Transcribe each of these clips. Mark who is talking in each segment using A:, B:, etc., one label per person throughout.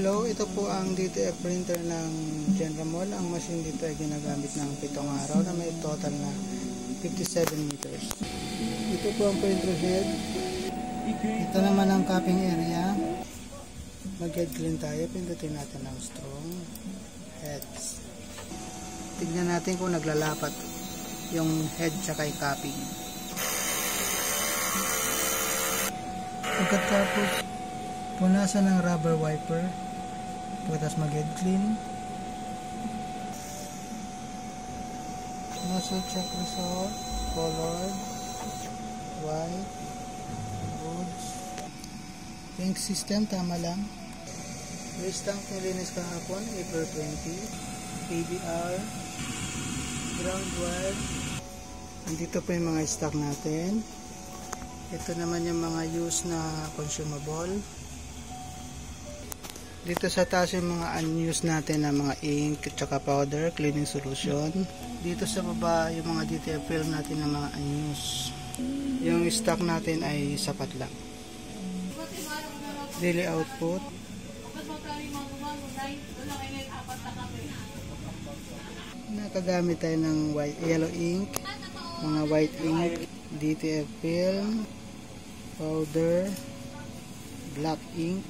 A: Hello, ito po ang DTF printer ng Genramol. Ang machine dito ay ginagamit ng 7 araw na may total na 57 meters. Ito po ang printer head. Ito naman ang copying area. Mag-head clean tayo. Pindutin natin ang strong heads. Tignan natin kung naglalapat yung head tsaka yung copying. Pagkatapos punasan ng rubber wiper, pagkatapos mag-head clean, nozzle check result, colored, white, goods, ink system, tama lang. Waste tank nilinis kahapon, April 20, ABR, ground wire. Andito po yung mga stock natin. Ito naman yung mga used na consumable. Dito sa taas yung mga unused natin na mga ink at saka powder, cleaning solution. Dito sa baba yung mga detail film natin na mga unused. Yung stock natin ay sapat lang. Daily output. Nakagamit tayo ng yellow ink, mga white ink, DTF film, powder, black ink,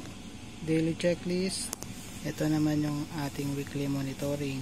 A: daily checklist. Ito naman yung ating weekly monitoring.